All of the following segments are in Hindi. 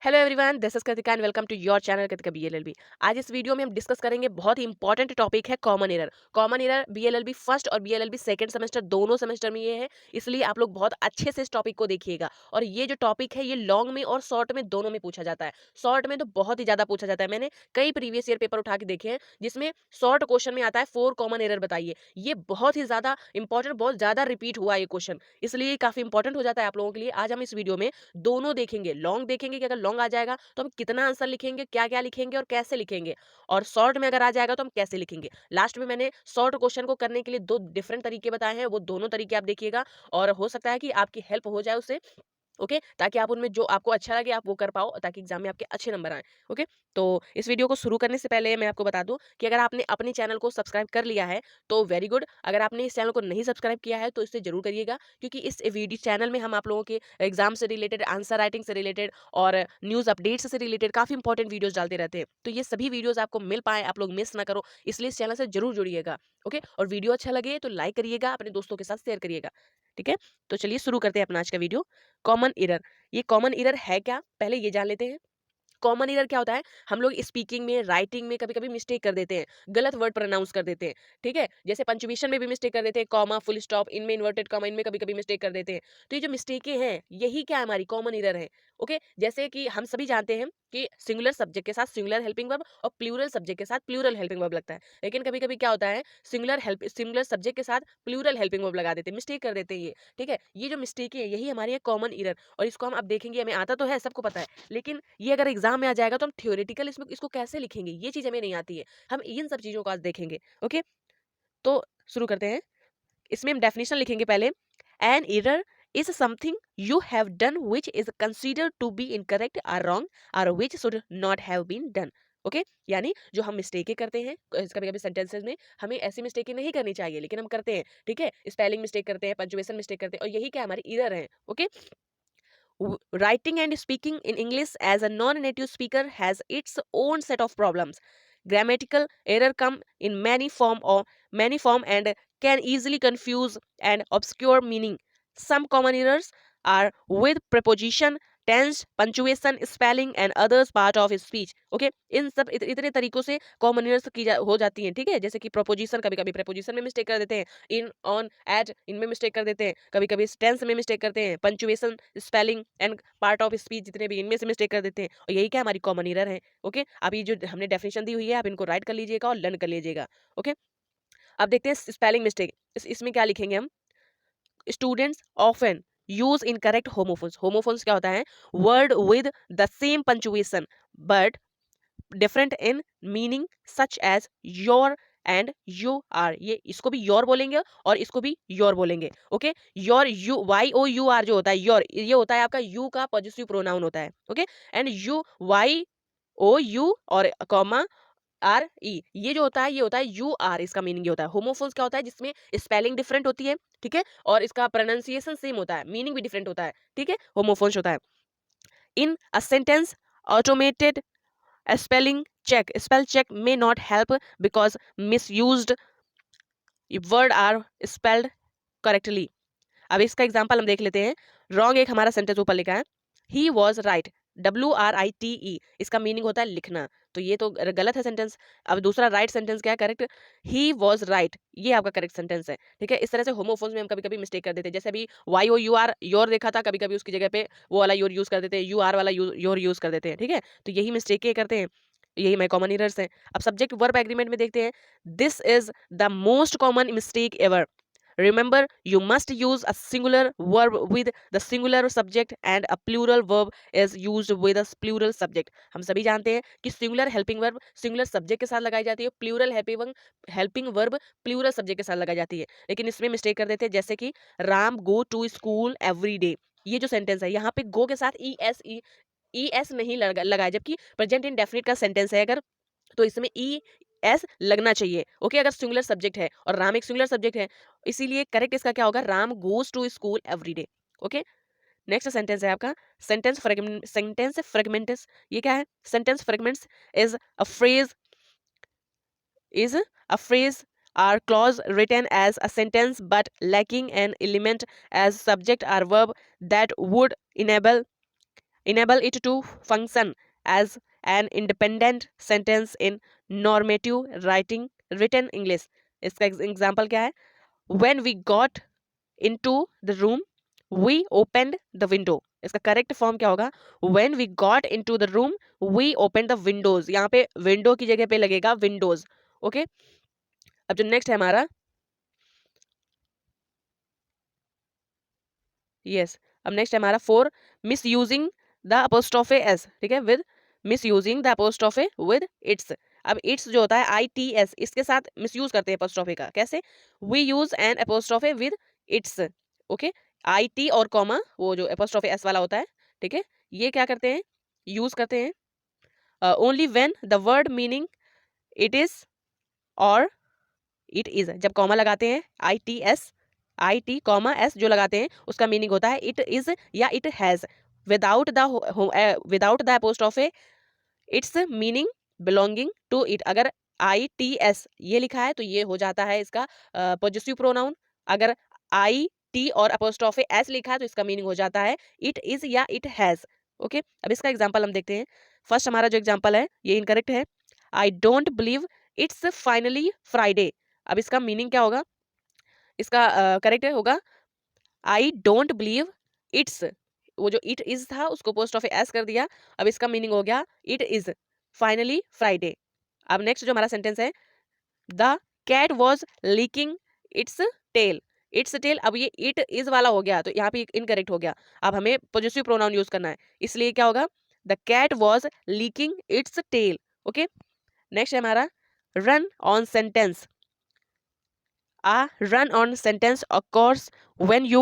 Hello everyone, this is Kritika and welcome to your channel Kritika BLLB. आज इस वीडियो में हम डिस्कस करेंगे बहुत ही इंपॉर्टेंट टॉपिक है common error. Common error BLLB first और बीएलएलबी सेकंड सेमेस्टर दोनों सेमेस्टर में ये है, इसलिए आप लोग बहुत अच्छे से इस टॉपिक को देखिएगा। और ये जो टॉपिक है ये लॉन्ग में और शॉर्ट में दोनों में पूछा जाता है। शॉर्ट में तो बहुत ही ज्यादा पूछा जाता है, मैंने कई प्रीवियस ईयर पेपर उठा के देखे हैं जिसमें शॉर्ट क्वेश्चन में आता है 4 कॉमन एरर बताइए। ये बहुत ही ज्यादा इंपॉर्टेंट, बहुत ज्यादा रिपीट हुआ ये क्वेश्चन, इसलिए काफी इंपॉर्टेंट हो जाता है आप लोगों के लिए। आज हम इस वीडियो में दोनों देखेंगे। लॉन्ग देखेंगे कि अगर लॉन्ग आ जाएगा तो हम कितना आंसर लिखेंगे, क्या क्या लिखेंगे और कैसे लिखेंगे, और शॉर्ट में अगर आ जाएगा तो हम कैसे लिखेंगे। लास्ट में मैंने शॉर्ट क्वेश्चन को करने के लिए 2 डिफरेंट तरीके बताए हैं, वो दोनों तरीके आप देखिएगा और हो सकता है कि आपकी हेल्प हो जाए उससे। ओके, ताकि आप उनमें जो आपको अच्छा लगे आप वो कर पाओ, ताकि एग्जाम में आपके अच्छे नंबर आए। ओके, तो इस वीडियो को शुरू करने से पहले मैं आपको बता दूं कि अगर आपने अपने चैनल को सब्सक्राइब कर लिया है तो वेरी गुड। अगर आपने इस चैनल को नहीं सब्सक्राइब किया है तो इसे जरूर करिएगा, क्योंकि इस वीडियो चैनल में हम आप लोगों के एग्जाम से रिलेटेड, आंसर राइटिंग से रिलेटेड और न्यूज अपडेट्स से रिलेटेड काफी इंपॉर्टेंट वीडियोस डालते रहते हैं। तो ये सभी वीडियोस आपको मिल पाए, आप लोग मिस ना करो, इसलिए इस चैनल से जरूर जुड़िएगा। ओके, और वीडियो अच्छा लगे तो लाइक करिएगा, अपने दोस्तों के साथ शेयर करिएगा। ठीक है, तो चलिए शुरू करते हैं अपना आज का वीडियो। कॉमन एरर, ये कॉमन एरर है क्या, पहले ये जान लेते हैं। कॉमन एरर क्या होता है? हम लोग स्पीकिंग में, राइटिंग में कभी कभी मिस्टेक कर देते हैं, गलत वर्ड प्रोनाउंस कर देते हैं। ठीक है, जैसे पंचुएशन में भी मिस्टेक कर देते हैं, कॉमा, फुल स्टॉप, इनमें इन्वर्टेड कॉमा, इनमें कभी कभी मिस्टेक कर देते हैं। तो ये जो मिस्टेकें हैं यही क्या है, हमारी कॉमन एरर है। ओके, जैसे कि हम सभी जानते हैं कि सिंगुलर सब्जेक्ट के साथ सिंगुलर हेल्पिंग वर्ब और प्लूरल सब्जेक्ट के साथ प्लूरल हेल्पिंग वर्ब लगता है, लेकिन कभी कभी क्या होता है, सिंगुलर सब्जेक्ट के साथ प्लूरल हेल्पिंग वर्ब लगा देते हैं, मिस्टेक कर देते हैं ये। ठीक है, ये जो मिस्टेक है यही हमारी है कॉमन एरर, और इसको हम अब देखेंगे। हमें आता तो है, सबको पता है, लेकिन ये अगर एग्जाम में आ जाएगा तो हम थ्योरेटिकल इसमें इसको कैसे लिखेंगे, ये चीज हमें नहीं आती है। हम इन सब चीजों को आज देखेंगे। ओके, तो शुरू करते हैं। इसमें हम डेफिनेशन लिखेंगे पहले। An error is something you have done which is considered to be incorrect और रॉन्ग और which should not have been done. Okay, यानी जो हम मिस्टेकें करते हैं कभी कभी सेंटेंसेस में, हमें ऐसी मिस्टेकें नहीं करनी चाहिए लेकिन हम करते हैं। ठीक है, स्पेलिंग मिस्टेक करते हैं, पंचुएशन मिस्टेक करते हैं, और यही क्या हमारी एरर है। Okay, writing and speaking in English as a non-native speaker has its own set of problems. Grammatical error come in many form and can easily confuse and obscure meaning. Some common errors are with preposition, tense, punctuation, spelling and others part of speech. Okay, इन सब इतने तरीकों से कॉमन एरर्स हो जाती हैं। ठीक है, जैसे कि प्रोपोजिशन, कभी कभी प्रेपोजिशन में मिस्टेक कर देते हैं, इन, ऑन, एट, इनमें मिस्टेक कर देते हैं, कभी कभी टेंस में मिस्टेक करते हैं, punctuation, spelling and part of speech जितने भी, इनमें से मिस्टेक कर देते हैं, और यही क्या हमारी कॉमन एरर है। ओके, अब ये जो हमने डेफिनेशन दी हुई है आप इनको राइट कर लीजिएगा और लर्न कर लीजिएगा। ओके, अब देखते हैं स्पेलिंग मिस्टेक। इसमें क्या लिखेंगे हम? Students often use incorrect homophones. Homophones क्या होता है? Word with the same punctuation but different in meaning, such as your and you are. ये इसको भी योर बोलेंगे और इसको भी योर बोलेंगे। Okay, your, you, Y O U R जो होता है योर, ये होता है आपका यू का पॉजिटिव प्रोनाउन होता है। Okay, and you, Y O U और कॉमा आर ई, ये जो होता है ये होता है यू आर, इसका मीनिंग ये होता है। होमोफोन्स क्या होता है? जिसमें स्पेलिंग डिफरेंट होती है, ठीक है, और इसका प्रोनाउंसिएशन सेम होता है, मीनिंग भी डिफरेंट होता है। ठीक है, होमोफोन्स होता है। In a sentence automated spell check may not help because misused word are spelled correctly. अब इसका एग्जांपल हम देख लेते हैं। रॉन्ग एक हमारा सेंटेंस ऊपर लिखा है, ही वॉज राइट, WRITE, इसका मीनिंग होता है लिखना, तो ये तो गलत है सेंटेंस। अब दूसरा राइट सेंटेंस क्या है? करेक्ट, ही वॉज राइट, ये आपका करेक्ट सेंटेंस है। ठीक है, इस तरह से होमोफोन्स में हम कभी कभी मिस्टेक कर देते हैं। जैसे अभी Y O U R your देखा था, कभी कभी उसकी जगह पे वो वाला योर यूज कर देते हैं, यू आर वाला योर यूज कर देते हैं। ठीक है, तो यही मिस्टेक करते हैं, यही हमारे कॉमन एरर्स हैं। अब सब्जेक्ट वर्ब एग्रीमेंट में देखते हैं। This is the most common mistake ever. Remember, you must use a singular verb with the singular subject and a plural verb is used with a plural subject. हम सभी जानते हैं कि singular helping verb singular subject के साथ लगाई जाती है, plural helping verb plural subject के साथ लगाई जाती है, लेकिन इसमें मिस्टेक कर देते हैं। जैसे कि Ram go to school every day, ये जो सेंटेंस है यहाँ पे go के साथ ES नहीं लगाया, जबकि प्रेजेंट इंडेफिनिट का सेंटेंस है अगर, तो इसमें ES लगना चाहिए। ओके, अगर सिंगुलर सब्जेक्ट है और राम एक सिंगुलर सब्जेक्ट है, इसीलिए करेक्ट इसका क्या होगा? Ram goes to school every day. Okay, next sentence है आपका सेंटेंस फ्रेगमेंट्स। ये क्या है? Sentence fragments is a phrase is a phrase or clause written as a sentence but lacking an element as subject or verb that would enable enable it to function as an independent sentence in normative writing written English. इसका एग्जाम्पल क्या है? When we got into the room, we opened the window. इसका करेक्ट फॉर्म क्या होगा? When we got into the room, we opened the windows. यहाँ पे विंडो की जगह पे लगेगा विंडोज. ओके, अब जो नेक्स्ट है हमारा, यस, अब नेक्स्ट है हमारा for miss using the apostrophe S. ठीक है, with miss using the apostrophe with it's. अब इट्स जो होता है ITS, इसके साथ मिस यूज करते हैं अपोस्ट्रोफे का. कैसे? We use an apostrophe with it's. Okay, IT और कॉमा, वो जो अपोस्ट्रोफे एस वाला होता है, ठीक है, ये क्या करते हैं? यूज करते हैं only when the word meaning it is और इट इज. जब कॉमा लगाते हैं IT कॉमा एस जो लगाते हैं, उसका मीनिंग होता है इट इज या it has. Without the apostrophe its meaning belonging to it. अगर ITS ये लिखा है तो ये हो जाता है इसका पॉजिटिव प्रोनाउन. अगर IT और अपोस्ट्रोफे एस लिखा है तो इसका मीनिंग हो जाता है इट इज या इट हैज. ओके, अब इसका एग्जांपल हम देखते हैं. फर्स्ट हमारा जो एग्जांपल है ये इनकरेक्ट है. I don't believe it's finally Friday. अब इसका मीनिंग क्या होगा? इसका करेक्ट होगा आई डोंट बिलीव इट्स. वो जो इट इज था उसको पोस्ट ऑफ एस कर दिया. अब इसका मीनिंग हो गया इट इज फाइनली फ्राइडे. अब नेक्स्ट जो हमारा सेंटेंस है, the cat was licking its tail. Its tail, अब ये इट इज वाला हो गया तो यहाँ पे इनकरेक्ट हो गया. अब हमें पॉजिटिव प्रोनाउन यूज करना है, इसलिए क्या होगा? The cat was licking its tail. Okay, next है हमारा run on sentence. A run-on sentence occurs when you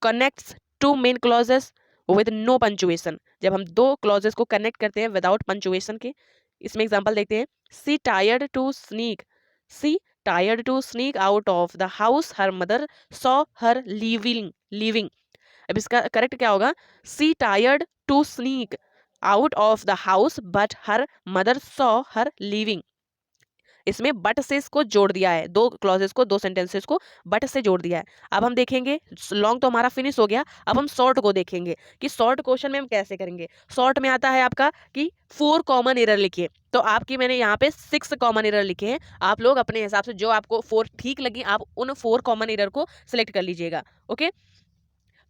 connects two main clauses with no punctuation. जब हम दो clauses को connect करते हैं without punctuation के. इसमें एग्जांपल देखते हैं. She tired to sneak. She tired to sneak out of the house. Her mother saw her leaving. अब इसका करेक्ट क्या होगा? She tired to sneak out of the house, but her mother saw her leaving. इसमें बट से इसको जोड़ दिया है, दो क्लॉजेस को, दो सेंटेंसेस को बट से जोड़ दिया है. अब हम देखेंगे, लॉन्ग तो हमारा फिनिश हो गया, अब हम शॉर्ट को देखेंगे कि शॉर्ट क्वेश्चन में हम कैसे करेंगे. शॉर्ट में आता है आपका कि 4 कॉमन एरर लिखिए. तो आपकी मैंने यहाँ पे 6 कॉमन एरर लिखे हैं. आप लोग अपने हिसाब से जो आपको 4 ठीक लगी आप उन 4 कॉमन एरर को सिलेक्ट कर लीजिएगा. ओके,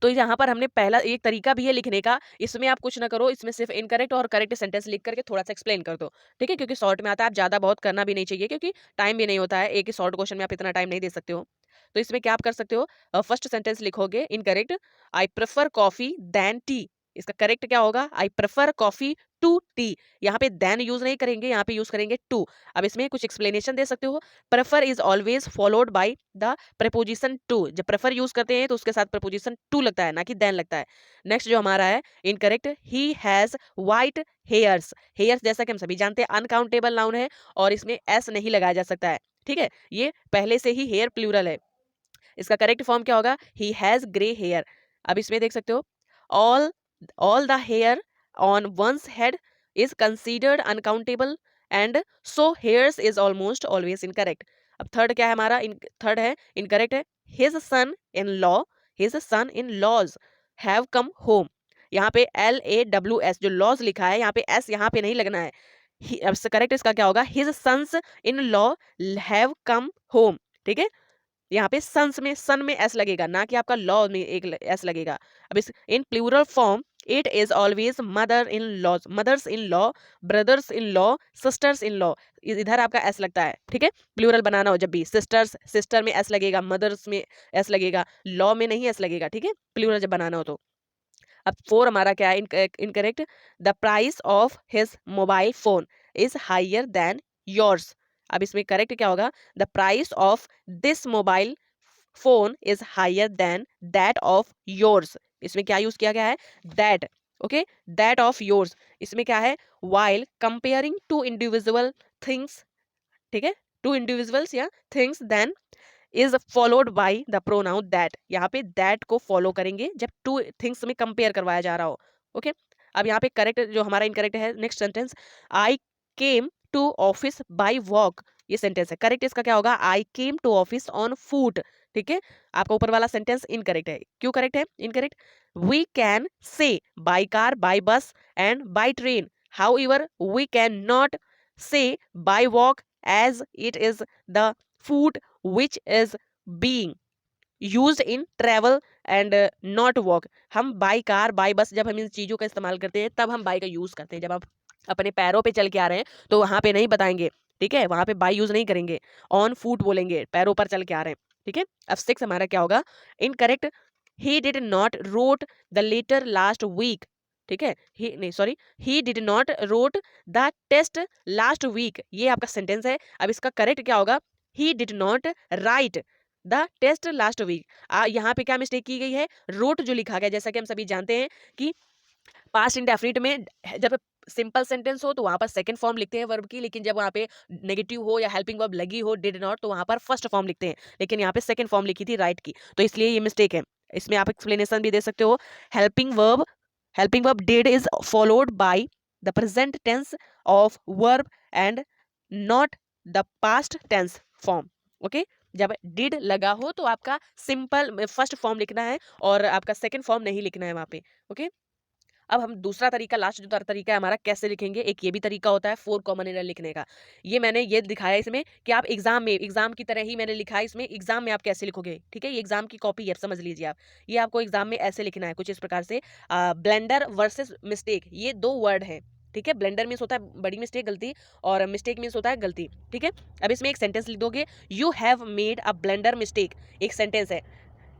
तो यहाँ पर हमने पहला एक तरीका भी है लिखने का. इसमें आप कुछ ना करो, इसमें सिर्फ इनकरेक्ट और करेक्ट सेंटेंस लिख करके थोड़ा सा एक्सप्लेन कर दो. ठीक है, क्योंकि शॉर्ट में आता है, आप ज़्यादा बहुत करना भी नहीं चाहिए क्योंकि टाइम भी नहीं होता है. एक ही शॉर्ट क्वेश्चन में आप इतना टाइम नहीं दे सकते हो. तो इसमें क्या आप कर सकते हो? फर्स्ट सेंटेंस लिखोगे incorrect, I prefer coffee than tea. इसका करेक्ट क्या होगा? I prefer coffee to tea. यहाँ पे देन यूज नहीं करेंगे, यहाँ पे यूज करेंगे टू. अब इसमें कुछ एक्सप्लेनेशन दे सकते हो. Prefer is always followed by the preposition to. जब प्रेफर यूज करते हैं तो उसके साथ प्रपोजिशन टू लगता है, ना कि देन लगता है. नेक्स्ट जो हमारा है incorrect, he has white hairs. Hairs जैसा कि हम सभी जानते हैं अनकाउंटेबल नाउन है और इसमें एस नहीं लगाया जा सकता है. ठीक है, ये पहले से ही हेयर प्लूरल है. इसका करेक्ट फॉर्म क्या होगा? He has grey hair. अब इसमें देख सकते हो, all all the hair on one's head is considered uncountable and so hairs is almost always incorrect. अब थर्ड क्या है हमारा? थर्ड है इनकरेक्ट है, his son in laws have come home. यहाँ पे LAWS जो लॉज लिखा है, यहाँ पे एस यहाँ पे नहीं लगना है. अब करेक्ट इसका क्या होगा? his sons in law have come home. ठीक है, यहाँ पे सन्स में सन में एस लगेगा, ना कि आपका लॉ में एक एस लगेगा. अब इस in plural form it is always mother in law, mothers in law, brothers in law, sisters in law. इधर आपका एस लगता है. ठीक है, प्लूरल बनाना हो जब भी, सिस्टर्स, सिस्टर में एस लगेगा, मदर्स में एस लगेगा, लॉ में नहीं एस लगेगा. ठीक है, प्लूरल जब बनाना हो तो. अब 4 हमारा क्या है incorrect, the price of his mobile phone is higher than yours. अब इसमें करेक्ट क्या होगा? The price of this mobile phone is higher than that of yours. इसमें क्या यूज किया गया है? That. Okay, that of yours. इसमें क्या है? While comparing to individual things. ठीक है, टू इंडिविजुअल्स या things than is followed by the pronoun that. यहाँ पे दैट को फॉलो करेंगे जब टू थिंग्स में कंपेयर करवाया जा रहा हो. ओके, अब यहाँ पे करेक्ट जो हमारा इनकरेक्ट है next sentence, I came to office by walk. ये सेंटेंस है। करेक्ट इसका क्या होगा, I came to office on foot. ठीक है, आपका ऊपर वाला सेंटेंस इनकरेक्ट है। क्यों करेक्ट है, incorrect? We can say by car, by bus and by train, however we cannot नॉट by walk as it is the foot फूड which is being used in travel and not walk। हम बाई कार, बाई बस, जब हम इन चीज़ों का इस्तेमाल करते हैं तब हम बाई का यूज़ करते हैं। जब आप अपने पैरों पे चल के आ रहे हैं तो वहाँ पे नहीं बताएंगे, ठीक है, वहाँ पे बाई यूज़ नहीं करेंगे, ऑन फूट बोलेंगे, पैरों पर चल के आ रहे हैं। ठीक है, अब 6 हमारा क्या होगा, incorrect. He did not wrote the letter last week. ठीक है, ही नहीं, sorry, he did not wrote the test last week, ये आपका सेंटेंस है। अब इसका करेक्ट क्या होगा, he did not write the test last week. यहाँ पे क्या मिस्टेक की गई है, रोट जो लिखा गया, जैसा कि हम सभी जानते हैं कि पास्ट इंडेफिनिट में जब सिंपल सेंटेंस हो तो वहां पर सेकंड फॉर्म लिखते हैं वर्ब की, लेकिन जब वहां पे नेगेटिव हो या हेल्पिंग वर्ब लगी हो, डिड नॉट, तो वहां पर फर्स्ट फॉर्म लिखते हैं, लेकिन यहाँ पे सेकंड फॉर्म लिखी थी राइट की, तो इसलिए ये मिस्टेक है। इसमें आप एक्सप्लेनेशन भी दे सकते हो, helping verb did is followed by the present tense of verb and not the past tense form. Okay, जब डिड लगा हो तो आपका सिंपल फर्स्ट फॉर्म लिखना है और आपका सेकंड फॉर्म नहीं लिखना है वहां पे। ओके, अब हम दूसरा तरीका, लास्ट जो तरीका है हमारा, कैसे लिखेंगे, एक ये भी तरीका होता है 4 कॉमन एरर लिखने का। ये मैंने ये दिखाया इसमें कि आप एग्जाम की तरह ही मैंने लिखा है इसमें, एग्जाम में आप कैसे लिखोगे। ठीक है, ये एग्जाम की कॉपी है, समझ लीजिए आप। ये आपको एग्जाम में ऐसे लिखना है कुछ इस प्रकार से, ब्लेंडर वर्सेस मिस्टेक, ये 2 वर्ड है। ठीक है, ब्लेंडर मीन्स होता है बड़ी मिस्टेक, गलती, और मिस्टेक मीन्स होता है गलती। ठीक है, अब इसमें एक सेंटेंस लिख दोगे, you have made a blender mistake, एक सेंटेंस है।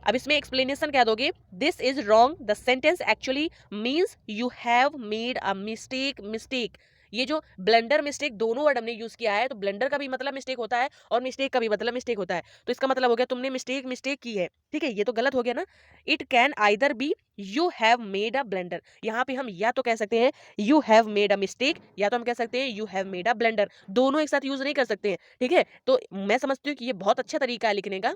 अब इसमें एक्सप्लेनेशन क्या दोगे, this is wrong, the sentence actually means you have made a mistake. ये जो ब्लेंडर मिस्टेक दोनों वर्ड हमने यूज किया है, तो ब्लेंडर का भी मतलब मिस्टेक होता है और मिस्टेक का भी मतलब मिस्टेक होता है, तो इसका मतलब हो गया तुमने मिस्टेक की है। ठीक है, ये तो गलत हो गया ना। It can either be you have made a blunder, यहाँ पे हम या तो कह सकते हैं you have made a mistake, या तो हम कह सकते हैं you have made a blunder, दोनों एक साथ यूज नहीं कर सकते हैं। ठीक है, तो मैं समझती हूँ कि ये बहुत अच्छा तरीका है लिखने का,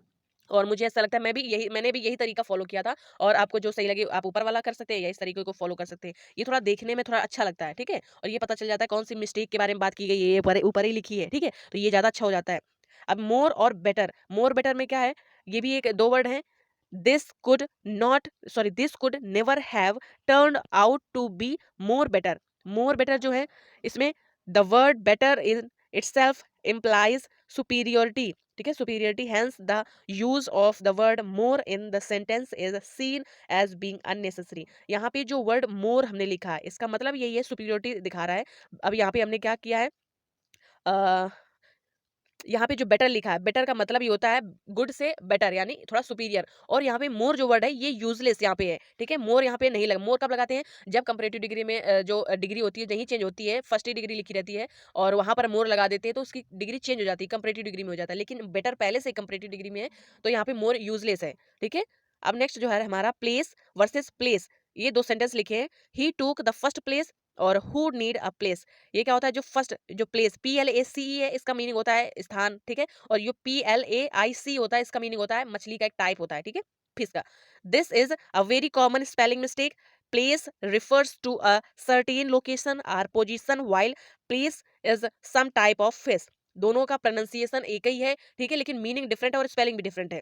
और मुझे ऐसा लगता है मैंने भी यही तरीका फॉलो किया था, और आपको जो सही लगे आप ऊपर वाला कर सकते हैं या इस तरीके को फॉलो कर सकते हैं। ये थोड़ा देखने में थोड़ा अच्छा लगता है, ठीक है, और ये पता चल जाता है कौन सी मिस्टेक के बारे में बात की गई है, ये ऊपर ही लिखी है। ठीक है, तो ये ज्यादा अच्छा हो जाता है। अब मोर और बेटर, मोर बेटर में क्या है, ये भी एक 2 वर्ड है। This could never have turned out to be more better. More better जो है, इसमें the word better in itself implies superiority। ठीक है, superiority, hence the use of the word more in the sentence is seen as being unnecessary। यहाँ पे जो word more हमने लिखा है इसका मतलब यही है, superiority दिखा रहा है। अब यहाँ पे हमने क्या किया है, यहाँ पे जो बेटर लिखा है, बेटर का मतलब ये होता है गुड से बेटर, यानी थोड़ा सुपीरियर, और यहाँ पे मोर जो वर्ड है ये यूजलेस यहाँ पे है। ठीक है, मोर यहाँ पे नहीं लगा। मोर कब लगाते हैं, जब कंपैरेटिव डिग्री में जो डिग्री होती है नहीं चेंज होती है, फर्स्ट ही डिग्री लिखी रहती है और वहाँ पर मोर लगा देते हैं तो उसकी डिग्री चेंज हो जाती है, कंपैरेटिव डिग्री में हो जाता है, लेकिन बेटर पहले से कंपैरेटिव डिग्री में है तो यहाँ पे मोर यूजलेस है। ठीक है, अब नेक्स्ट जो है हमारा प्लेस वर्सेस प्लेस, ये 2 सेंटेंस लिखे हैं, ही टूक द फर्स्ट प्लेस और हु नीड अ प्लेस। ये क्या होता है, जो फर्स्ट जो प्लेस PLACE है, इसका मीनिंग होता है स्थान। ठीक है, और जो PLAIC होता है इसका मीनिंग होता है मछली का एक टाइप होता है। ठीक है, फिश का। This is a very common spelling mistake. Place refers to a certain location or position while place is some type of fish। दोनों का प्रोनाउंसिएशन एक ही है, ठीक है, लेकिन मीनिंग डिफरेंट है और स्पेलिंग भी डिफरेंट है।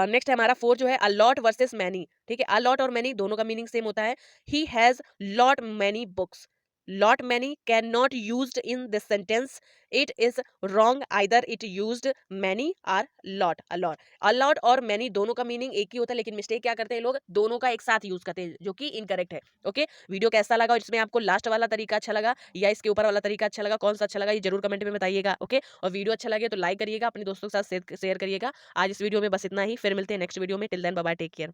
नेक्स्ट है हमारा 4 जो है अलॉट वर्सेस मैनी। ठीक है, अलॉट और मैनी दोनों का मीनिंग सेम होता है। He has lot many books, lot many can not used in this sentence, it is wrong, either it used many और लॉट। अलॉट, अलॉट और मैनी दोनों का मीनिंग एक ही होता है, लेकिन मिस्टेक क्या करते हैं लोग, दोनों का एक साथ यूज करते हैं, जो कि इनकरेक्ट है। ओके, वीडियो कैसा लगा और इसमें आपको लास्ट वाला तरीका अच्छा लगा या इसके ऊपर वाला तरीका अच्छा लगा, कौन सा अच्छा लगा ये जरूर कमेंट में बताइएगा। ओके, और वीडियो अच्छा लगे तो लाइक करिएगा, अपने दोस्तों के साथ शेयर करिएगा। आज इस वीडियो में बस इतना ही, फिर मिलते हैं नेक्स्ट वीडियो में। Till then bye bye, take care.